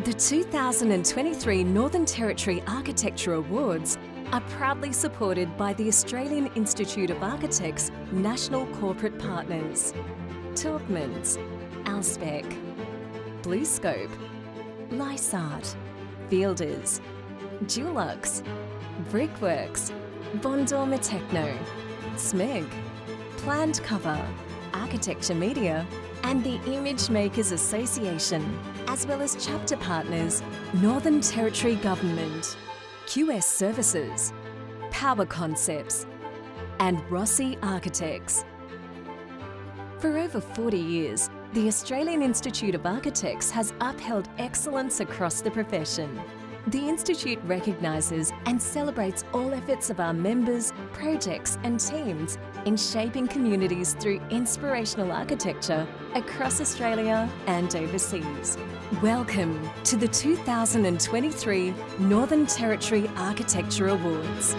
The 2023 Northern Territory Architecture Awards are proudly supported by the Australian Institute of Architects National Corporate Partners, Taubmans, Alspec, BlueScope, Lysart, Fielders, Dulux, Brickworks, Bondorma Techno, SMEG, Planned Cover, Architecture Media, and the Image Makers Association, as well as chapter partners Northern Territory Government, QS Services, Power Concepts, and Rossi Architects. For over 40 years, the Australian Institute of Architects has upheld excellence across the profession. The Institute recognises and celebrates all efforts of our members, projects and teams in shaping communities through inspirational architecture across Australia and overseas. Welcome to the 2023 Northern Territory Architecture Awards.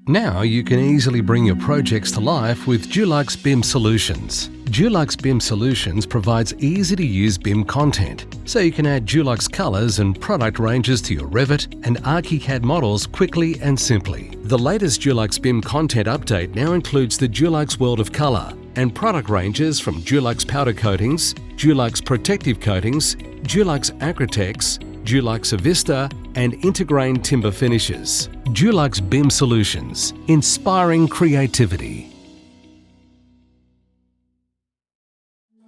Now you can easily bring your projects to life with Dulux BIM Solutions. Dulux BIM Solutions provides easy-to-use BIM content, so you can add Dulux colours and product ranges to your Revit and ArchiCAD models quickly and simply. The latest Dulux BIM content update now includes the Dulux World of Colour and product ranges from Dulux Powder Coatings, Dulux Protective Coatings, Dulux Acrotex, Dulux Avista and Intergrain Timber Finishes. Dulux BIM Solutions, inspiring creativity.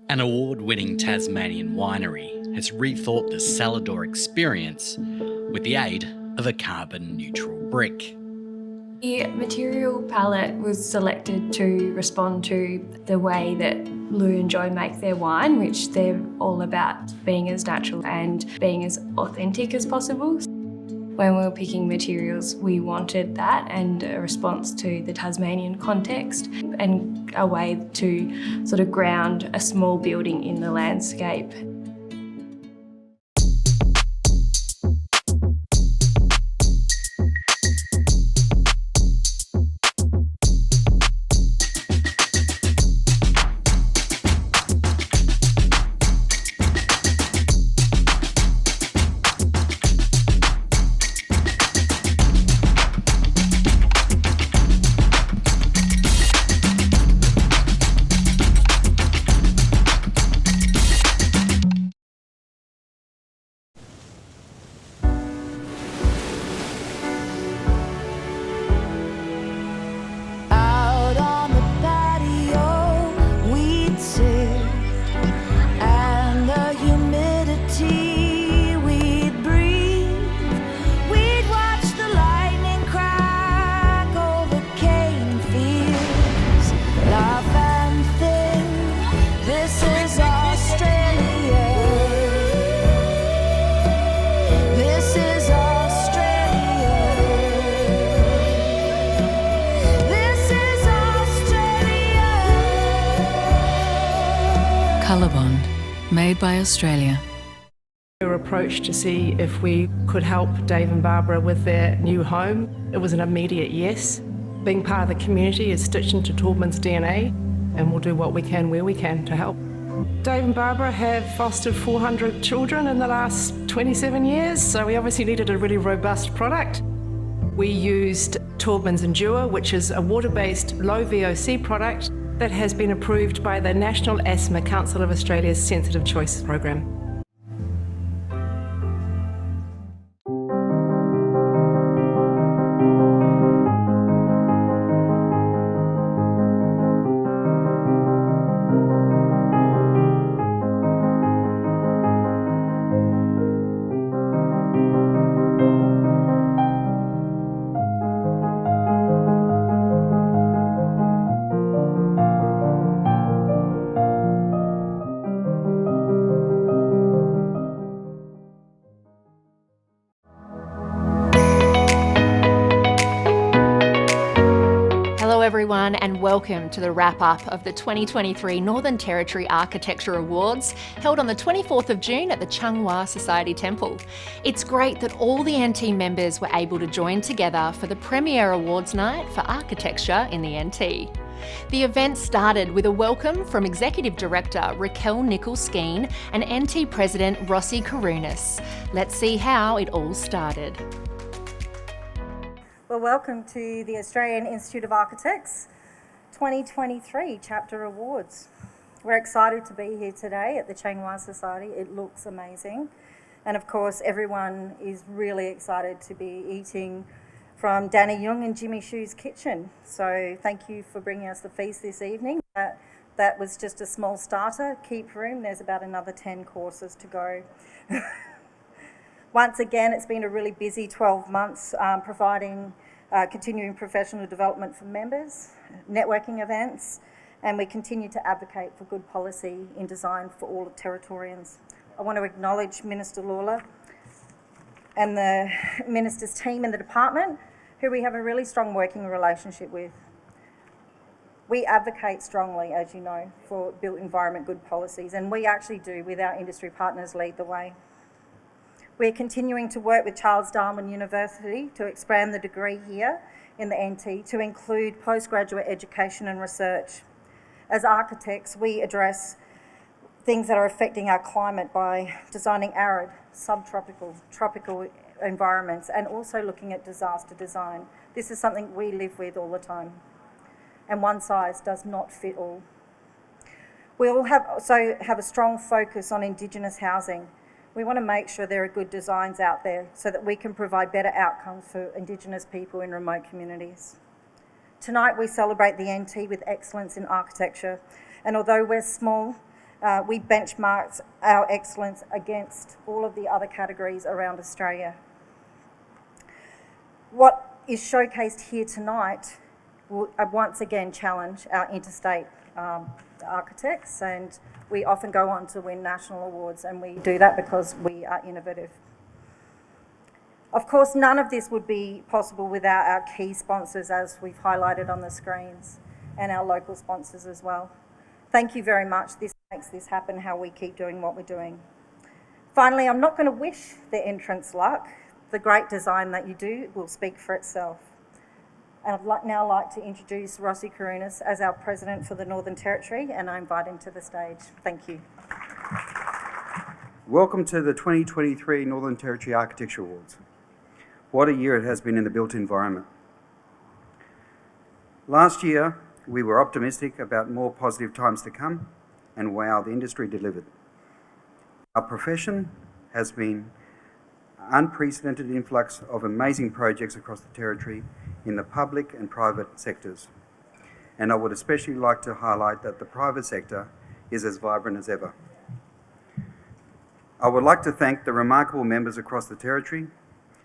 An award-winning Tasmanian winery has rethought the cellar door experience with the aid of a carbon-neutral brick. The material palette was selected to respond to the way that Lou and Joe make their wine, which they're all about being as natural and being as authentic as possible. When we were picking materials, we wanted that and a response to the Tasmanian context and a way to sort of ground a small building in the landscape. Colorbond, made by Australia. We were approached to see if we could help Dave and Barbara with their new home. It was an immediate yes. Being part of the community is stitched into Taubmans' DNA, and we'll do what we can where we can to help. Dave and Barbara have fostered 400 children in the last 27 years, so we obviously needed a really robust product. We used Taubmans Endure, which is a water-based low VOC product that has been approved by the National Asthma Council of Australia's Sensitive Choice program. everyone, and welcome to the wrap-up of the 2023 Northern Territory Architecture Awards, held on the 24th of June at the Chung Wah Society Temple. It's great that all the NT members were able to join together for the premier awards night for architecture in the NT. The event started with a welcome from Executive Director Raquel Nichols-Skeen and NT President Rossi Karunas. Let's see how it all started. Well, welcome to the Australian Institute of Architects 2023 Chapter Awards. We're excited to be here today at the Chung Wah Society. It looks amazing. And of course, everyone is really excited to be eating from Danny Young and Jimmy Shu's kitchen. So thank you for bringing us the feast this evening. That was just a small starter. Keep room, there's about another 10 courses to go. Once again, it's been a really busy 12 months providing continuing professional development for members, networking events, and we continue to advocate for good policy in design for all Territorians. I want to acknowledge Minister Lawler and the Minister's team in the department, who we have a really strong working relationship with. We advocate strongly, as you know, for built environment good policies, and we actually do, with our industry partners, lead the way. We're continuing to work with Charles Darwin University to expand the degree here in the NT to include postgraduate education and research. As architects, we address things that are affecting our climate by designing arid, subtropical, tropical environments, and also looking at disaster design. This is something we live with all the time, and one size does not fit all. We also have a strong focus on Indigenous housing. We want to make sure there are good designs out there so that we can provide better outcomes for Indigenous people in remote communities. Tonight we celebrate the NT with excellence in architecture, and although we're small, we benchmarked our excellence against all of the other categories around Australia. What is showcased here tonight will once again challenge our interstate architects, and we often go on to win national awards, and we do that because we are innovative. Of course, none of this would be possible without our key sponsors, as we've highlighted on the screens, and our local sponsors as well. Thank you very much. This makes this happen, how we keep doing what we're doing. Finally, I'm not going to wish the entrants luck. The great design that you do will speak for itself. And I'd now like to introduce Rossi Karunas as our President for the Northern Territory, and I invite him to the stage. Thank you. Welcome to the 2023 Northern Territory Architecture Awards. What a year it has been in the built environment. Last year, we were optimistic about more positive times to come, and wow, the industry delivered. Our profession has been unprecedented influx of amazing projects across the Territory in the public and private sectors. And I would especially like to highlight that the private sector is as vibrant as ever. I would like to thank the remarkable members across the Territory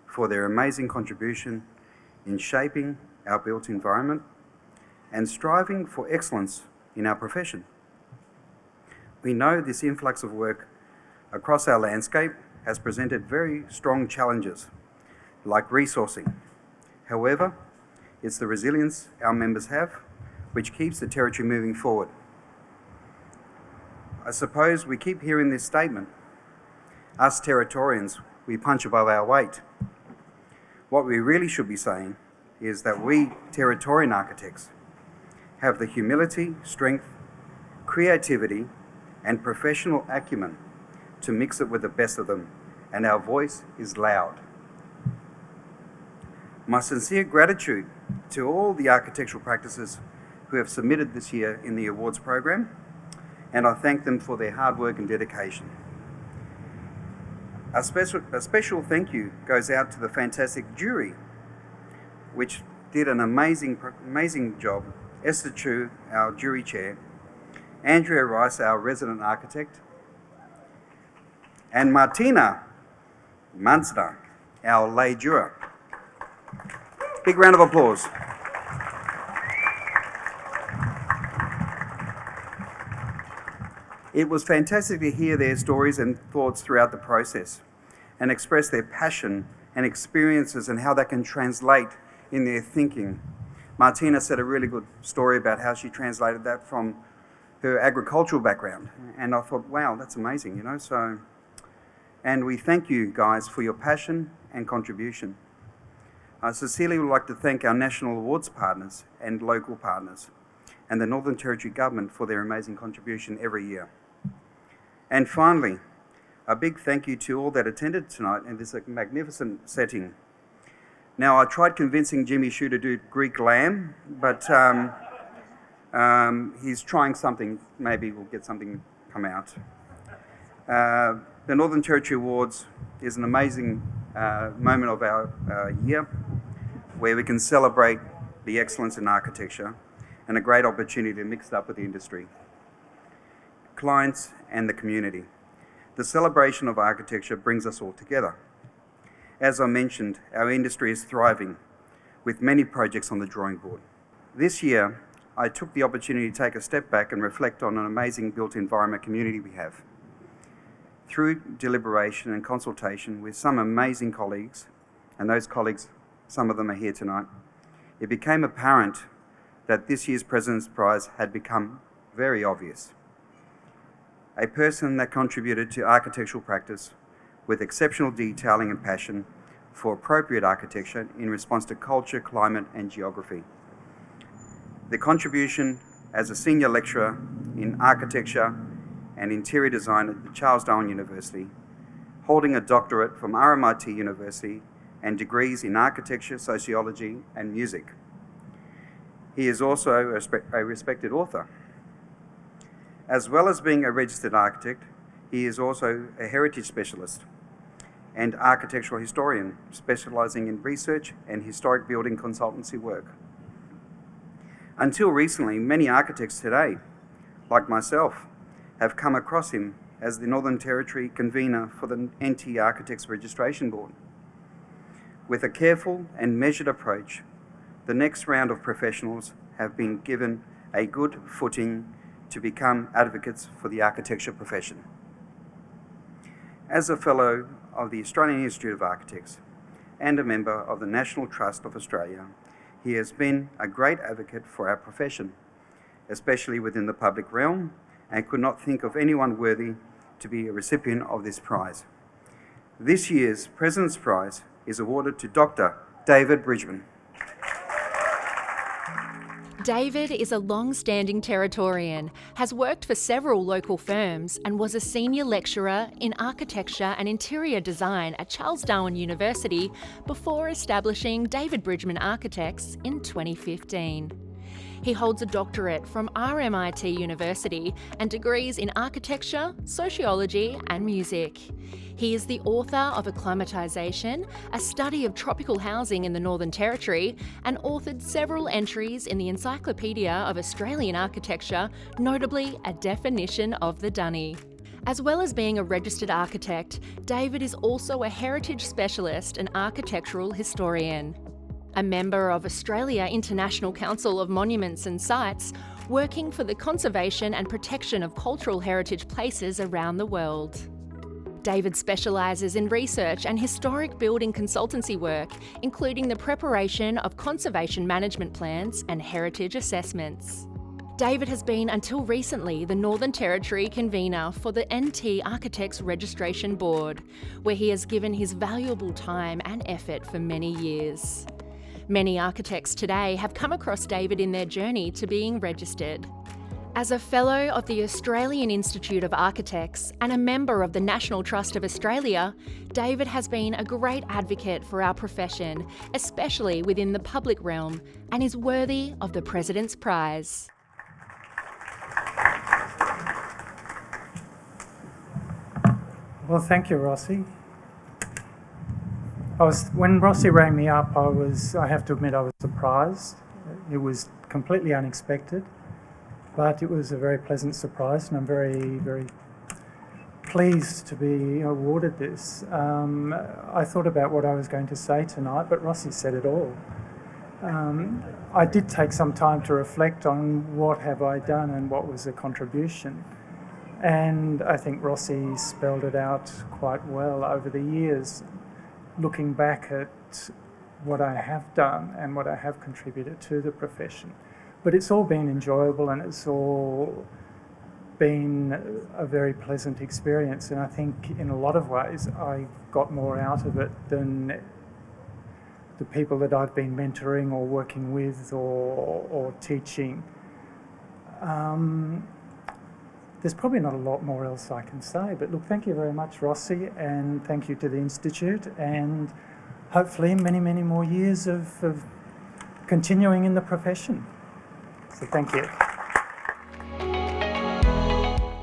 for their amazing contribution in shaping our built environment and striving for excellence in our profession. We know this influx of work across our landscape has presented very strong challenges, like resourcing. However, it's the resilience our members have which keeps the Territory moving forward. I suppose we keep hearing this statement, us Territorians, we punch above our weight. What we really should be saying is that we Territorian architects have the humility, strength, creativity, and professional acumen to mix it with the best of them, and our voice is loud. My sincere gratitude to all the architectural practices who have submitted this year in the awards program, and I thank them for their hard work and dedication. A special thank you goes out to the fantastic jury, which did an amazing job. Esther Chu, our jury chair, Andrea Rice, our resident architect, and Martina Mansda, our lay juror. Big round of applause. It was fantastic to hear their stories and thoughts throughout the process and express their passion and experiences and how that can translate in their thinking Martina said a really good story about how she translated that from her agricultural background. And I thought, wow, that's amazing, you know. So, and we thank you guys for your passion and contribution. I sincerely would like to thank our national awards partners and local partners and the Northern Territory Government for their amazing contribution every year. And finally, a big thank you to all that attended tonight in this magnificent setting. Now, I tried convincing Jimmy Shue to do Greek lamb, but he's trying something. Maybe we'll get something come out. The Northern Territory Awards is an amazing moment of our year where we can celebrate the excellence in architecture and a great opportunity to mix it up with the industry, clients and the community. The celebration of architecture brings us all together. As I mentioned, our industry is thriving with many projects on the drawing board. This year, I took the opportunity to take a step back and reflect on an amazing built environment community we have. Through deliberation and consultation with some amazing colleagues, and those colleagues, some of them are here tonight, it became apparent that this year's President's Prize had become very obvious. A person that contributed to architectural practice with exceptional detailing and passion for appropriate architecture in response to culture, climate and geography. The contribution as a senior lecturer in architecture and interior design at Charles Darwin University, holding a doctorate from RMIT University and degrees in architecture, sociology and music. He is also a respected author. As well as being a registered architect, he is also a heritage specialist and architectural historian, specialising in research and historic building consultancy work. Until recently, many architects today, like myself, have come across him as the Northern Territory convener for the NT Architects Registration Board. With a careful and measured approach, the next round of professionals have been given a good footing to become advocates for the architecture profession. As a Fellow of the Australian Institute of Architects and a member of the National Trust of Australia, he has been a great advocate for our profession, especially within the public realm, and could not think of anyone worthy to be a recipient of this prize. This year's President's Prize is awarded to Dr. David Bridgman. David is a long-standing Territorian, has worked for several local firms and was a senior lecturer in architecture and interior design at Charles Darwin University before establishing David Bridgman Architects in 2015. He holds a doctorate from RMIT University and degrees in architecture, sociology and music. He is the author of Acclimatisation, a study of tropical housing in the Northern Territory, and authored several entries in the Encyclopedia of Australian Architecture, notably a definition of the dunny. As well as being a registered architect, David is also a heritage specialist and architectural historian. A member of Australia International Council of Monuments and Sites, working for the conservation and protection of cultural heritage places around the world. David specialises in research and historic building consultancy work, including the preparation of conservation management plans and heritage assessments. David has been until recently the Northern Territory convener for the NT Architects Registration Board, where he has given his valuable time and effort for many years. Many architects today have come across David in their journey to being registered. As a Fellow of the Australian Institute of Architects and a member of the National Trust of Australia, David has been a great advocate for our profession, especially within the public realm, and is worthy of the President's Prize. Well, thank you, Rossi. When Rossi rang me up, I have to admit I was surprised. It was completely unexpected. But it was a very pleasant surprise, and I'm very, very pleased to be awarded this. I thought about what I was going to say tonight, but Rossi said it all. I did take some time to reflect on what have I done and what was the contribution. And I think Rossi spelled it out quite well over the years. Looking back at what I have done and what I have contributed to the profession. But it's all been enjoyable and it's all been a very pleasant experience, and I think in a lot of ways I got more out of it than the people that I've been mentoring or working with or teaching. There's probably not a lot more else I can say, but look, thank you very much, Rossi, and thank you to the Institute, and hopefully many, many more years of continuing in the profession. So thank you.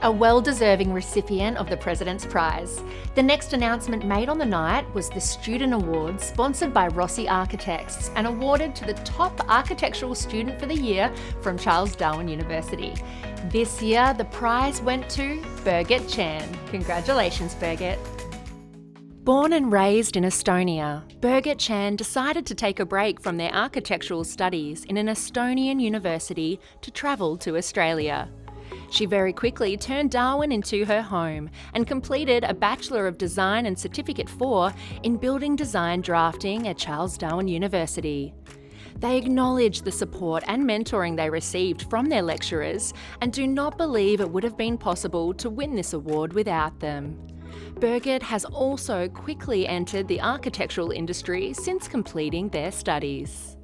A well-deserving recipient of the President's Prize. The next announcement made on the night was the Student Awards, sponsored by Rossi Architects and awarded to the top architectural student for the year from Charles Darwin University. This year, the prize went to Birgit Chan. Congratulations, Birgit. Born and raised in Estonia, Birgit Chan decided to take a break from their architectural studies in an Estonian university to travel to Australia. She very quickly turned Darwin into her home and completed a Bachelor of Design and Certificate 4 in Building Design Drafting at Charles Darwin University. They acknowledge the support and mentoring they received from their lecturers and do not believe it would have been possible to win this award without them. Birgit has also quickly entered the architectural industry since completing their studies.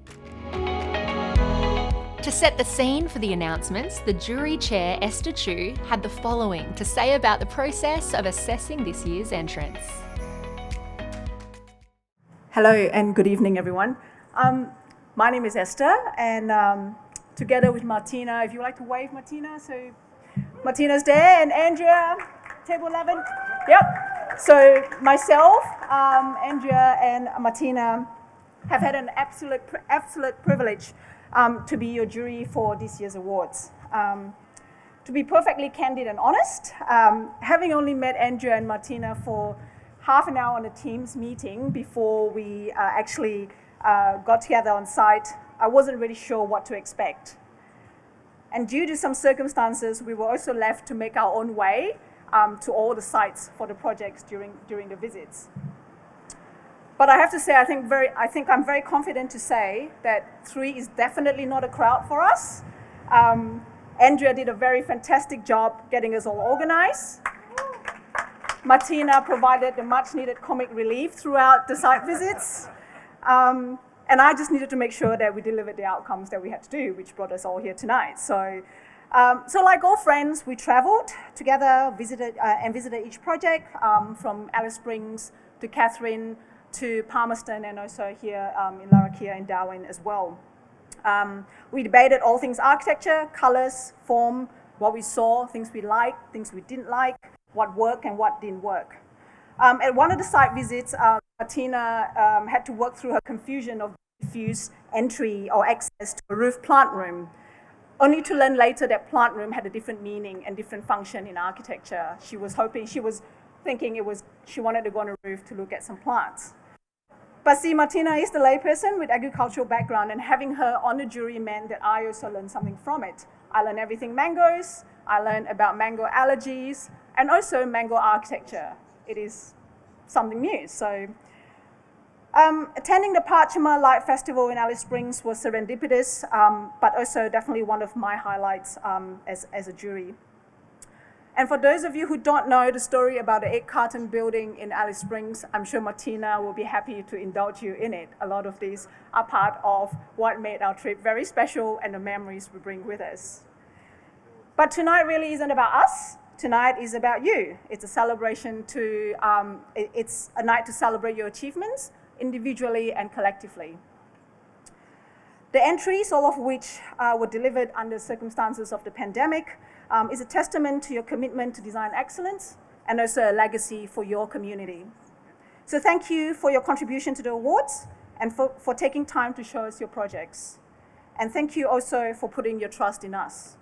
To set the scene for the announcements, the jury chair, Esther Chu, had the following to say about the process of assessing this year's entrants. Hello and good evening, everyone. My name is Esther, and together with Martina, if you would like to wave, Martina. So Martina's there, and Andrea, table 11. Yep. So myself, Andrea, and Martina have had an absolute privilege to be your jury for this year's awards. To be perfectly candid and honest, having only met Andrea and Martina for half an hour on a Teams meeting before we actually got together on site, I wasn't really sure what to expect. And due to some circumstances, we were also left to make our own way to all the sites for the projects during the visits. But I have to say, I think I'm very confident to say that 3 is definitely not a crowd for us. Andrea did a very fantastic job getting us all organized. Martina provided the much needed comic relief throughout the site visits. And I just needed to make sure that we delivered the outcomes that we had to do, which brought us all here tonight. So like all friends, we traveled together, visited each project, from Alice Springs to Katherine, to Palmerston, and also here in Larrakia and Darwin as well. We debated all things architecture, colours, form, what we saw, things we liked, things we didn't like, what worked and what didn't work. At one of the site visits, Martina had to work through her confusion of diffuse entry or access to a roof plant room, only to learn later that plant room had a different meaning and different function in architecture. She was thinking she wanted to go on a roof to look at some plants. But see, Martina is the layperson with agricultural background, and having her on the jury meant that I also learned something from it. I learned everything mangoes, I learned about mango allergies, and also mango architecture. It is something new. So attending the Pachima Light Festival in Alice Springs was serendipitous, but also definitely one of my highlights as a jury. And for those of you who don't know the story about the 8-carton building in Alice Springs, I'm sure Martina will be happy to indulge you in it. A lot of these are part of what made our trip very special and the memories we bring with us. But tonight really isn't about us. Tonight is about you. It's a celebration it's a night to celebrate your achievements individually and collectively. The entries, all of which were delivered under circumstances of the pandemic, is a testament to your commitment to design excellence and also a legacy for your community. So thank you for your contribution to the awards and for taking time to show us your projects. And thank you also for putting your trust in us.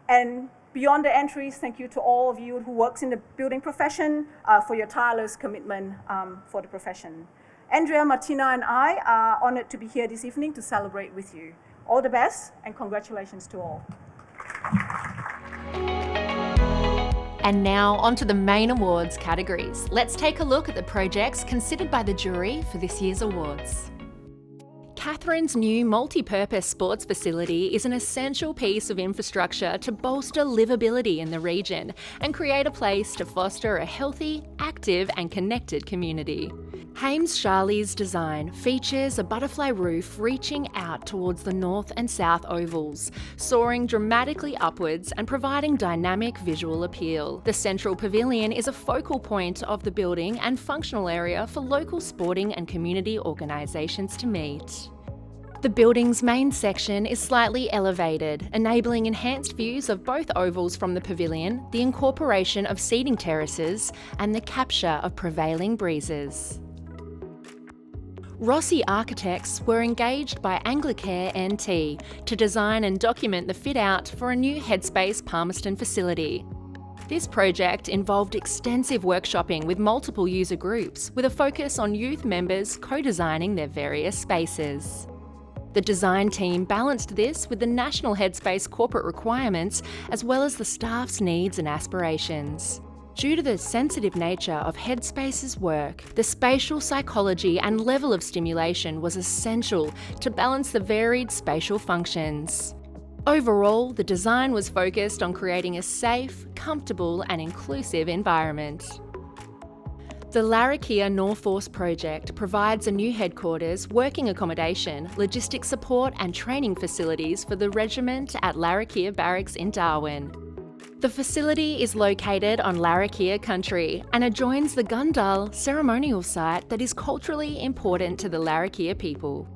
And beyond the entries, thank you to all of you who works in the building profession for your tireless commitment for the profession. Andrea, Martina, and I are honored to be here this evening to celebrate with you. All the best and congratulations to all. And now onto the main awards categories. Let's take a look at the projects considered by the jury for this year's awards. Catherine's new multi-purpose sports facility is an essential piece of infrastructure to bolster livability in the region and create a place to foster a healthy, active and connected community. Hames Charlie's design features a butterfly roof reaching out towards the north and south ovals, soaring dramatically upwards and providing dynamic visual appeal. The central pavilion is a focal point of the building and functional area for local sporting and community organisations to meet. The building's main section is slightly elevated, enabling enhanced views of both ovals from the pavilion, the incorporation of seating terraces, and the capture of prevailing breezes. Rossi Architects were engaged by Anglicare NT to design and document the fit-out for a new Headspace Palmerston facility. This project involved extensive workshopping with multiple user groups, with a focus on youth members co-designing their various spaces. The design team balanced this with the national Headspace corporate requirements as well as the staff's needs and aspirations. Due to the sensitive nature of Headspace's work, the spatial psychology and level of stimulation was essential to balance the varied spatial functions. Overall, the design was focused on creating a safe, comfortable and inclusive environment. The Larrakia Norforce project provides a new headquarters, working accommodation, logistic support and training facilities for the regiment at Larrakia Barracks in Darwin. The facility is located on Larrakia country and adjoins the Gundall ceremonial site that is culturally important to the Larrakia people.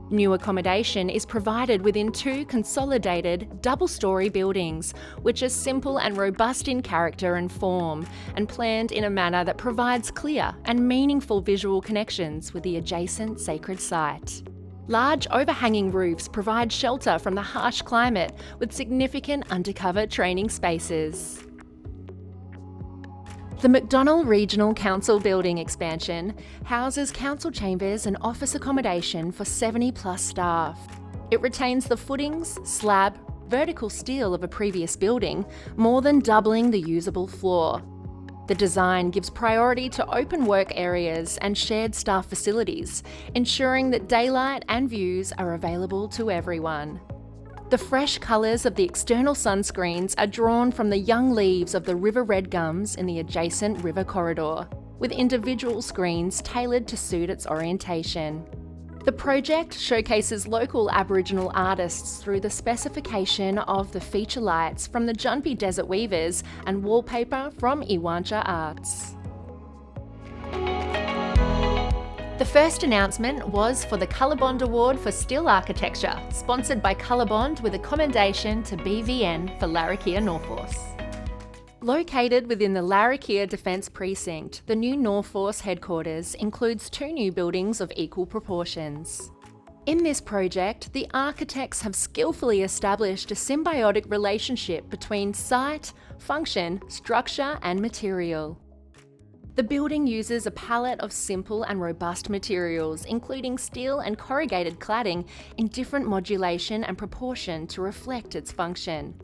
New accommodation is provided within 2 consolidated double-storey buildings, which are simple and robust in character and form, and planned in a manner that provides clear and meaningful visual connections with the adjacent sacred site. Large overhanging roofs provide shelter from the harsh climate, with significant undercover training spaces. The McDonnell Regional Council building expansion houses council chambers and office accommodation for 70+ staff. It retains the footings, slab, vertical steel of a previous building, more than doubling the usable floor. The design gives priority to open work areas and shared staff facilities, ensuring that daylight and views are available to everyone. The fresh colours of the external sunscreens are drawn from the young leaves of the river red gums in the adjacent river corridor, with individual screens tailored to suit its orientation. The project showcases local Aboriginal artists through the specification of the feature lights from the Junpie Desert Weavers and wallpaper from Iwancha Arts. The first announcement was for the Colorbond Award for Still Architecture, sponsored by Colorbond with a commendation to BVN for Larrakia Norforce. Located within the Larrakia Defence Precinct, the new Norforce headquarters includes 2 new buildings of equal proportions. In this project, the architects have skillfully established a symbiotic relationship between site, function, structure and material. The building uses a palette of simple and robust materials, including steel and corrugated cladding in different modulation and proportion to reflect its function.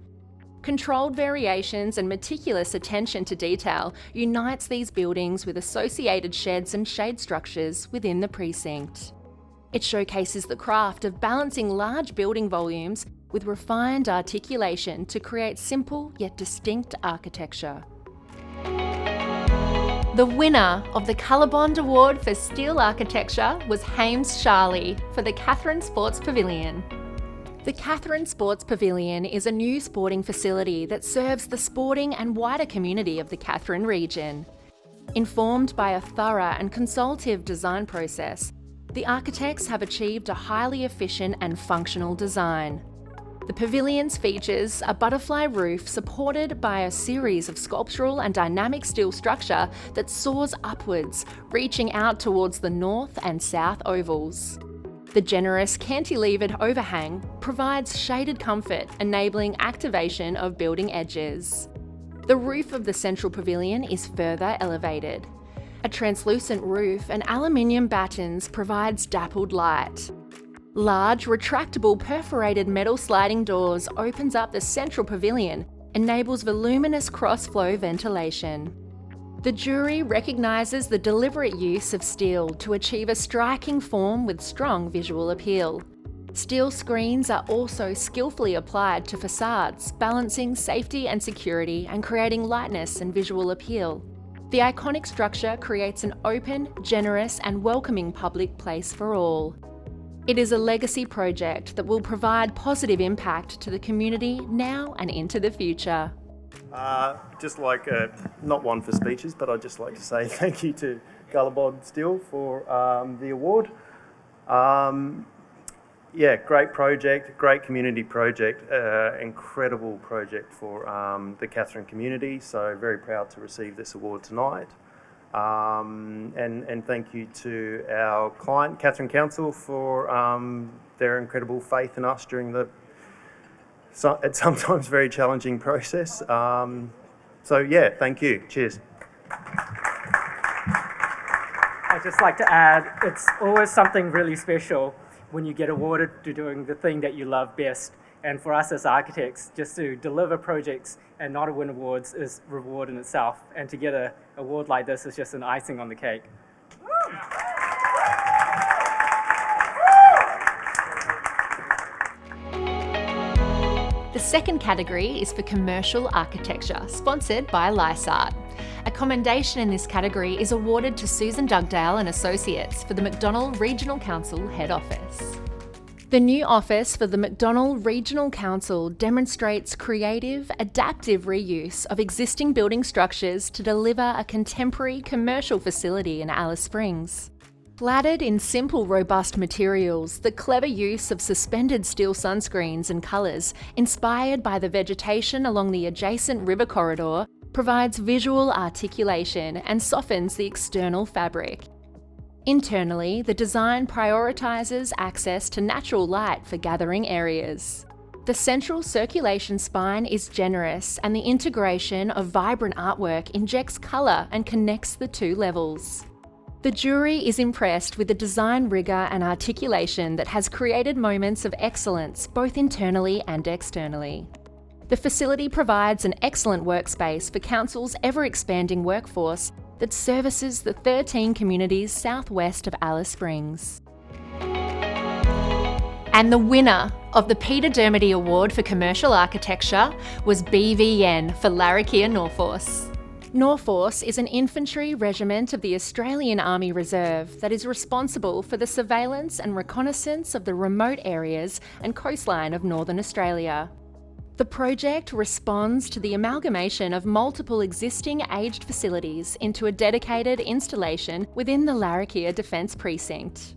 Controlled variations and meticulous attention to detail unites these buildings with associated sheds and shade structures within the precinct. It showcases the craft of balancing large building volumes with refined articulation to create simple yet distinct architecture. The winner of the Colorbond Award for Steel Architecture was Hames Charlie for the Katherine Sports Pavilion. The Katherine Sports Pavilion is a new sporting facility that serves the sporting and wider community of the Katherine region. Informed by a thorough and consultative design process, the architects have achieved a highly efficient and functional design. The pavilion's features a butterfly roof supported by a series of sculptural and dynamic steel structure that soars upwards, reaching out towards the north and south ovals. The generous cantilevered overhang provides shaded comfort, enabling activation of building edges. The roof of the central pavilion is further elevated. A translucent roof and aluminium battens provides dappled light. Large, retractable perforated metal sliding doors opens up the central pavilion, enables voluminous cross-flow ventilation. The jury recognises the deliberate use of steel to achieve a striking form with strong visual appeal. Steel screens are also skillfully applied to facades, balancing safety and security and creating lightness and visual appeal. The iconic structure creates an open, generous and welcoming public place for all. It is a legacy project that will provide positive impact to the community now and into the future. Just like, not one for speeches, but I'd just like to say thank you to Gallabod Steel for the award. Yeah, great project, great community project, incredible project for the Katherine community, so very proud to receive this award tonight. And thank you to our client, Katherine Council, for their incredible faith in us during the it's sometimes very challenging process. So yeah, thank you. Cheers. I'd just like to add, it's always something really special when you get awarded to doing the thing that you love best. And for us as architects, just to deliver projects and not to win awards is reward in itself. And to get an award like this is just an icing on the cake. The second category is for commercial architecture, sponsored by Lysart. A commendation in this category is awarded to Susan Dugdale and Associates for the Macdonnell Regional Council Head Office. The new office for the Macdonnell Regional Council demonstrates creative, adaptive reuse of existing building structures to deliver a contemporary commercial facility in Alice Springs. Cladded in simple, robust materials, the clever use of suspended steel sunscreens and colours, inspired by the vegetation along the adjacent river corridor, provides visual articulation and softens the external fabric. Internally, the design prioritises access to natural light for gathering areas. The central circulation spine is generous, and the integration of vibrant artwork injects colour and connects the two levels. The jury is impressed with the design rigour and articulation that has created moments of excellence both internally and externally. The facility provides an excellent workspace for Council's ever-expanding workforce that services the 13 communities southwest of Alice Springs. And the winner of the Peter Dermody Award for Commercial Architecture was BVN for Larrakia Norforce. Norforce is an infantry regiment of the Australian Army Reserve that is responsible for the surveillance and reconnaissance of the remote areas and coastline of Northern Australia. The project responds to the amalgamation of multiple existing aged facilities into a dedicated installation within the Larrakia Defence Precinct.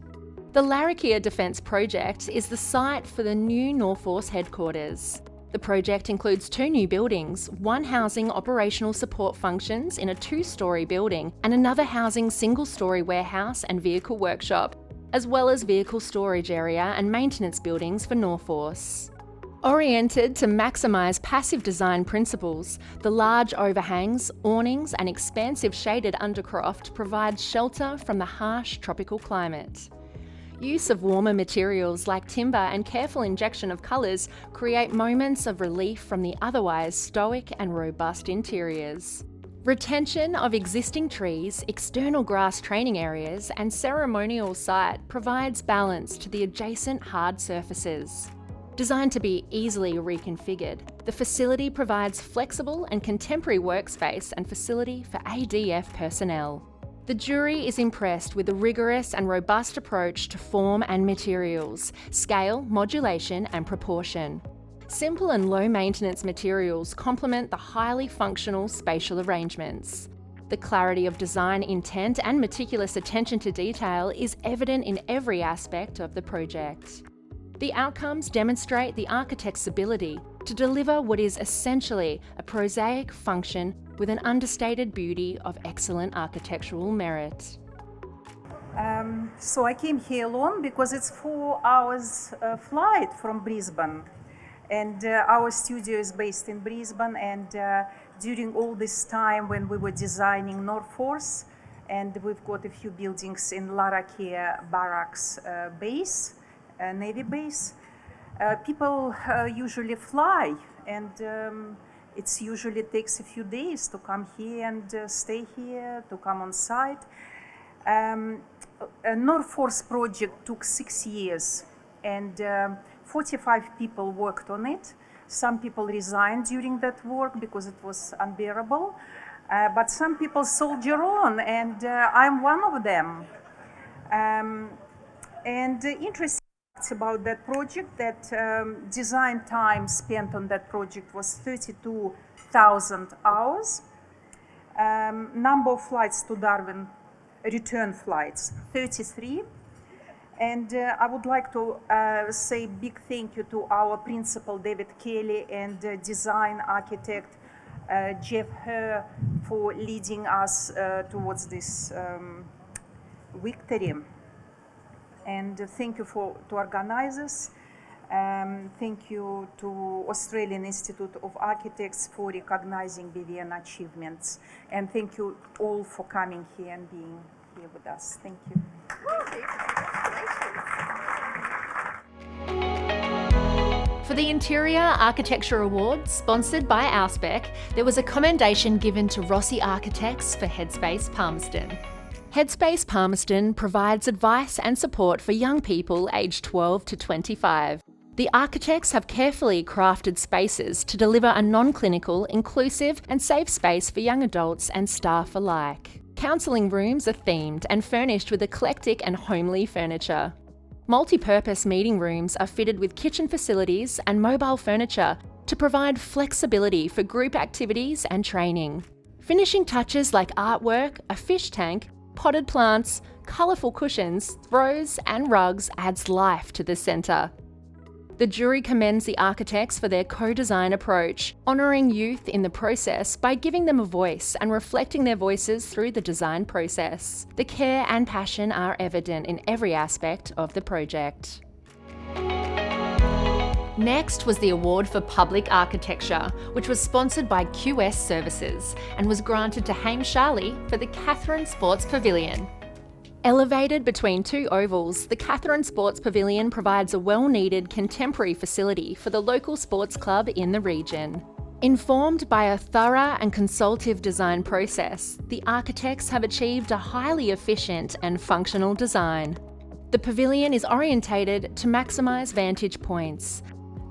The Larrakia Defence Project is the site for the new Norforce headquarters. The project includes 2 new buildings, one housing operational support functions in a 2-storey building and another housing single-storey warehouse and vehicle workshop, as well as vehicle storage area and maintenance buildings for Norforce. Oriented to maximise passive design principles, the large overhangs, awnings and expansive shaded undercroft provide shelter from the harsh tropical climate. Use of warmer materials like timber and careful injection of colours create moments of relief from the otherwise stoic and robust interiors. Retention of existing trees, external grass training areas and ceremonial site provides balance to the adjacent hard surfaces. Designed to be easily reconfigured, the facility provides flexible and contemporary workspace and facility for ADF personnel. The jury is impressed with the rigorous and robust approach to form and materials, scale, modulation and proportion. Simple and low-maintenance materials complement the highly functional spatial arrangements. The clarity of design intent and meticulous attention to detail is evident in every aspect of the project. The outcomes demonstrate the architect's ability to deliver what is essentially a prosaic function with an understated beauty of excellent architectural merit. So I came here alone because it's 4 hours flight from Brisbane. And our studio is based in Brisbane, and during all this time when we were designing Norforce, and we've got a few buildings in Larrakia Barracks base, Navy base, people usually fly, and It usually takes a few days to come here and stay here, to come on site. A Northforce project took 6 years, and 45 people worked on it. Some people resigned during that work because it was unbearable, but some people soldier on, and I'm one of them. And interesting facts about that project, that design time spent on that project was 32,000 hours. Number of flights to Darwin, return flights, 33. And I would like to say big thank you to our principal, David Kelly, and design architect, Jeff Herr, for leading us towards this victory. And thank you to organizers. Thank you to Australian Institute of Architects for recognizing BVN achievements. And thank you all for coming here and being here with us. Thank you. For the Interior Architecture Award, sponsored by Auspex, there was a commendation given to Rossi Architects for Headspace Palmerston. Headspace Palmerston provides advice and support for young people aged 12 to 25. The architects have carefully crafted spaces to deliver a non-clinical, inclusive and safe space for young adults and staff alike. Counselling rooms are themed and furnished with eclectic and homely furniture. Multi-purpose meeting rooms are fitted with kitchen facilities and mobile furniture to provide flexibility for group activities and training. Finishing touches like artwork, a fish tank, potted plants, colourful cushions, throws and rugs adds life to the centre. The jury commends the architects for their co-design approach, honouring youth in the process by giving them a voice and reflecting their voices through the design process. The care and passion are evident in every aspect of the project. Next was the Award for Public Architecture, which was sponsored by QS Services and was granted to Haim Charlie for the Katherine Sports Pavilion. Elevated between two ovals, the Katherine Sports Pavilion provides a well-needed contemporary facility for the local sports club in the region. Informed by a thorough and consultative design process, the architects have achieved a highly efficient and functional design. The pavilion is orientated to maximise vantage points.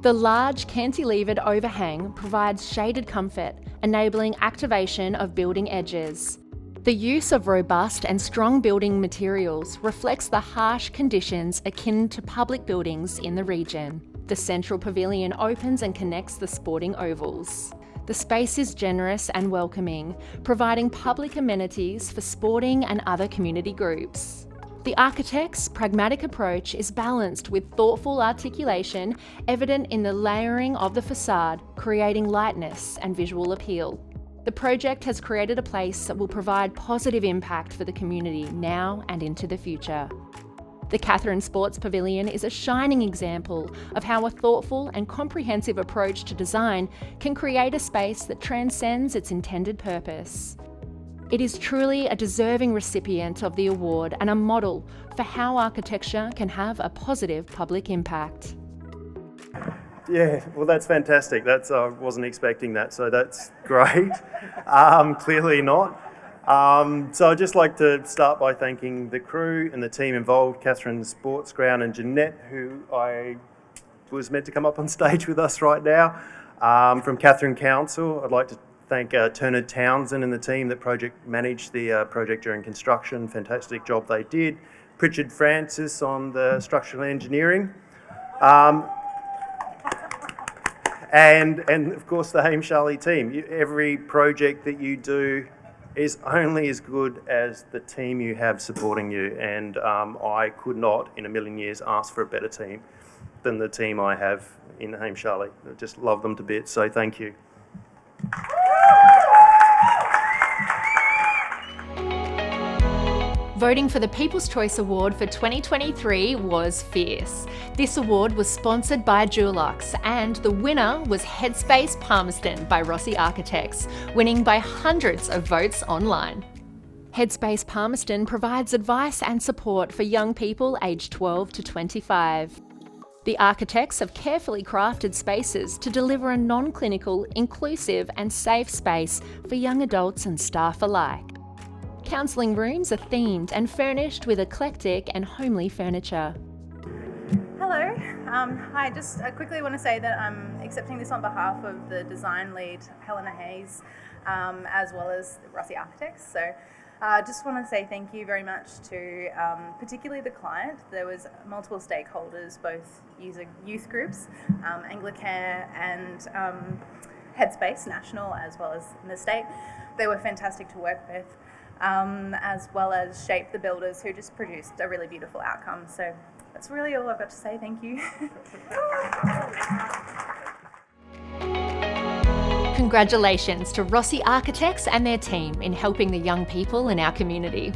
The large cantilevered overhang provides shaded comfort, enabling activation of building edges. The use of robust and strong building materials reflects the harsh conditions akin to public buildings in the region. The central pavilion opens and connects the sporting ovals. The space is generous and welcoming, providing public amenities for sporting and other community groups. The architect's pragmatic approach is balanced with thoughtful articulation evident in the layering of the facade, creating lightness and visual appeal. The project has created a place that will provide positive impact for the community now and into the future. The Katherine Sports Pavilion is a shining example of how a thoughtful and comprehensive approach to design can create a space that transcends its intended purpose. It is truly a deserving recipient of the award and a model for how architecture can have a positive public impact. Yeah, well, that's fantastic. I wasn't expecting that, so that's great. Clearly not. So I'd just like to start by thanking the crew and the team involved, Katherine Sports Ground and Jeanette, who I was meant to come up on stage with us right now. From Katherine Council, I'd like to thank Turner Townsend and the team that managed the project during construction. Fantastic job they did. Pritchard Francis on the structural engineering. And of course the Haim Charlie team. Every project that you do is only as good as the team you have supporting you, and I could not in a million years ask for a better team than the team I have in Haim Charlie. I just love them to bits, so thank you. Voting for the People's Choice Award for 2023 was fierce. This award was sponsored by Dulux, and the winner was Headspace Palmerston by Rossi Architects, winning by hundreds of votes online. Headspace Palmerston provides advice and support for young people aged 12 to 25. The architects have carefully crafted spaces to deliver a non-clinical, inclusive and safe space for young adults and staff alike. Counselling rooms are themed and furnished with eclectic and homely furniture. Hello. Hi, just quickly want to say that I'm accepting this on behalf of the design lead, Helena Hayes, as well as Rossi Architects. So just want to say thank you very much to particularly the client. There was multiple stakeholders, both youth groups, Anglicare and Headspace National, as well as in the state. They were fantastic to work with, as well as Shape the Builders, who just produced a really beautiful outcome. So that's really all I've got to say. Thank you. Congratulations to Rossi Architects and their team in helping the young people in our community.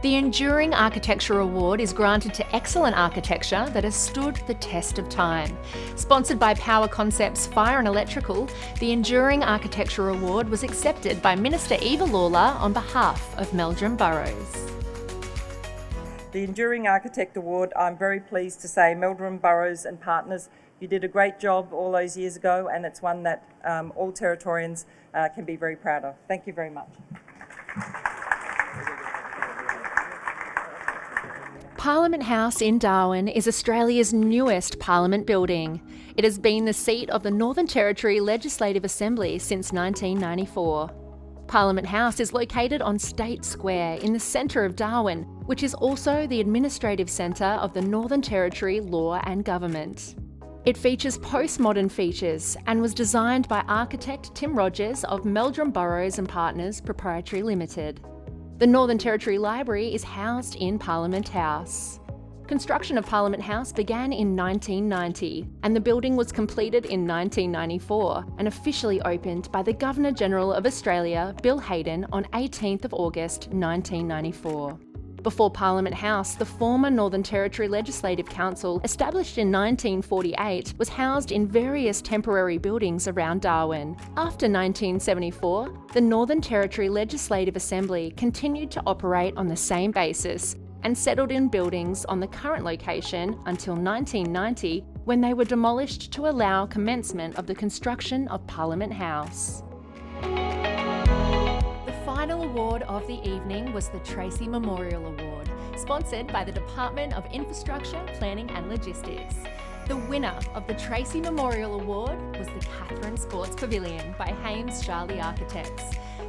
The Enduring Architecture Award is granted to excellent architecture that has stood the test of time. Sponsored by Power Concepts Fire and Electrical, the Enduring Architecture Award was accepted by Minister Eva Lawler on behalf of Meldrum Burrows. The Enduring Architect Award, I'm very pleased to say, Meldrum Burrows and partners, you did a great job all those years ago, and it's one that all Territorians can be very proud of. Thank you very much. Parliament House in Darwin is Australia's newest parliament building. It has been the seat of the Northern Territory Legislative Assembly since 1994. Parliament House is located on State Square in the centre of Darwin, which is also the administrative centre of the Northern Territory Law and Government. It features postmodern features and was designed by architect Tim Rogers of Meldrum Burrows and Partners Proprietary Limited. The Northern Territory Library is housed in Parliament House. Construction of Parliament House began in 1990 and the building was completed in 1994 and officially opened by the Governor-General of Australia, Bill Hayden, on 18th of August 1994. Before Parliament House, the former Northern Territory Legislative Council, established in 1948, was housed in various temporary buildings around Darwin. After 1974, the Northern Territory Legislative Assembly continued to operate on the same basis and settled in buildings on the current location until 1990, when they were demolished to allow commencement of the construction of Parliament House. The final award of the evening was the Tracy Memorial Award, sponsored by the Department of Infrastructure, Planning and Logistics. The winner of the Tracy Memorial Award was the Catherine Sports Pavilion by Hames Charlie Architects.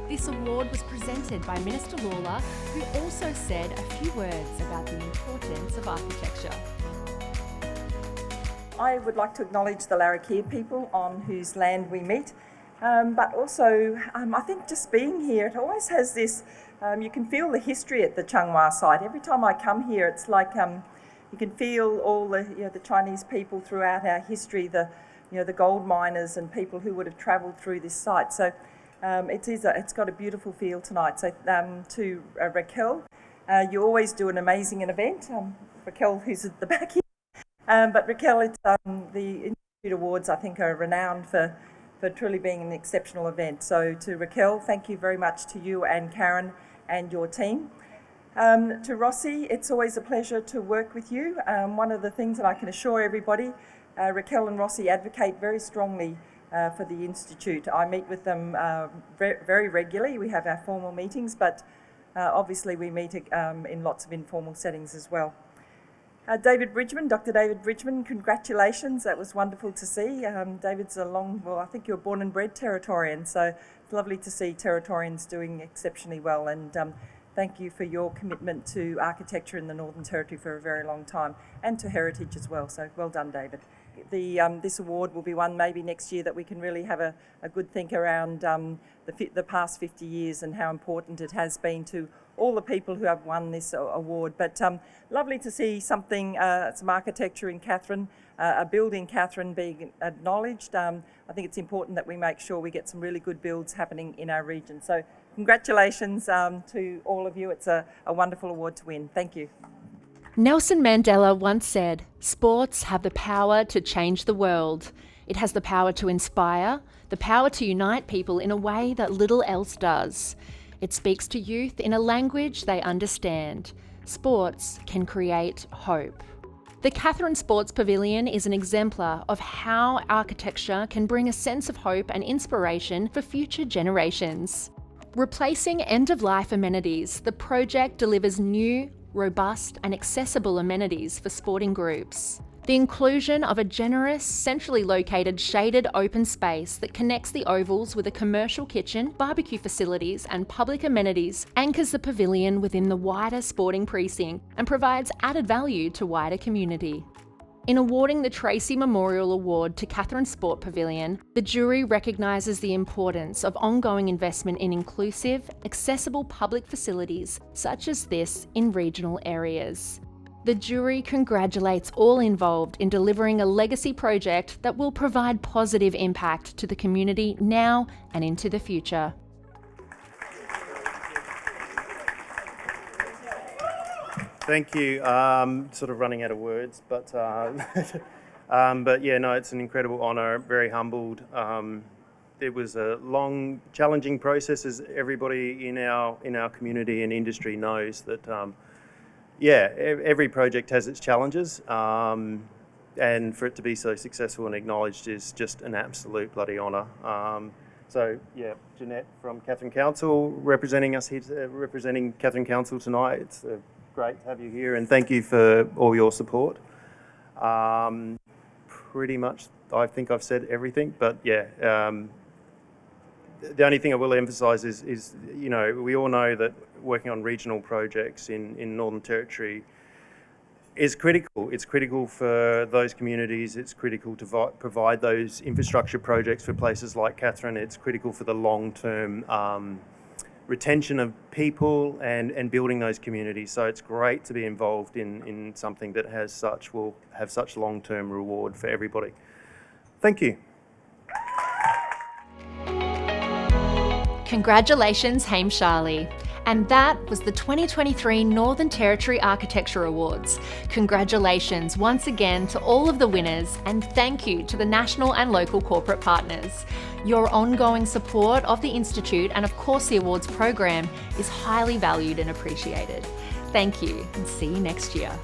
This award was presented by Minister Lawler, who also said a few words about the importance of architecture. I would like to acknowledge the Larrakia people on whose land we meet. But also, I think just being here, it always has this, you can feel the history at the Changwa site. Every time I come here, it's like you can feel all the Chinese people throughout our history, the gold miners and people who would have travelled through this site. So it's got a beautiful feel tonight. So to Raquel, you always do an amazing event. Raquel, who's at the back here. But Raquel, it's, the Institute Awards, I think, are renowned for truly being an exceptional event. So to Raquel, thank you very much to you and Karen and your team. To Rossi, it's always a pleasure to work with you. One of the things that I can assure everybody, Raquel and Rossi advocate very strongly for the Institute. I meet with them very regularly. We have our formal meetings, but obviously we meet in lots of informal settings as well. David Bridgman, Dr. David Bridgman, congratulations. That was wonderful to see. David's I think you're born and bred Territorian, so it's lovely to see Territorians doing exceptionally well. And thank you for your commitment to architecture in the Northern Territory for a very long time, and to heritage as well. So well done, David. This award will be one maybe next year that we can really have a good think around the past 50 years and how important it has been to all the people who have won this award. But lovely to see something, some architecture in Katherine, a build in Katherine being acknowledged. I think it's important that we make sure we get some really good builds happening in our region. So congratulations to all of you. It's a wonderful award to win. Thank you. Nelson Mandela once said, "Sports have the power to change the world. It has the power to inspire, the power to unite people in a way that little else does. It speaks to youth in a language they understand. Sports can create hope." The Katherine Sports Pavilion is an exemplar of how architecture can bring a sense of hope and inspiration for future generations. Replacing end-of-life amenities, the project delivers new, robust and accessible amenities for sporting groups. The inclusion of a generous, centrally located shaded open space that connects the ovals with a commercial kitchen, barbecue facilities and public amenities anchors the pavilion within the wider sporting precinct and provides added value to wider community. In awarding the Tracy Memorial Award to Katherine Sport Pavilion, the jury recognises the importance of ongoing investment in inclusive, accessible public facilities such as this in regional areas. The jury congratulates all involved in delivering a legacy project that will provide positive impact to the community now and into the future. Thank you. Sort of running out of words, but yeah, no, it's an incredible honour. Very humbled. It was a long, challenging process, as everybody in our community and industry knows that. Yeah, every project has its challenges, and for it to be so successful and acknowledged is just an absolute bloody honour. So yeah, Jeanette from Katherine Council representing us here, representing Katherine Council tonight. It's great to have you here, and thank you for all your support. Pretty much, I think I've said everything, but yeah. The only thing I will emphasise is, you know, we all know that working on regional projects in Northern Territory is critical. It's critical for those communities. It's critical to provide those infrastructure projects for places like Katherine. It's critical for the long-term retention of people and building those communities. So it's great to be involved in something that will have such long-term reward for everybody. Thank you. Congratulations, Haim Charlie. And that was the 2023 Northern Territory Architecture Awards. Congratulations once again to all of the winners, and thank you to the national and local corporate partners. Your ongoing support of the Institute and of course the awards program is highly valued and appreciated. Thank you, and see you next year.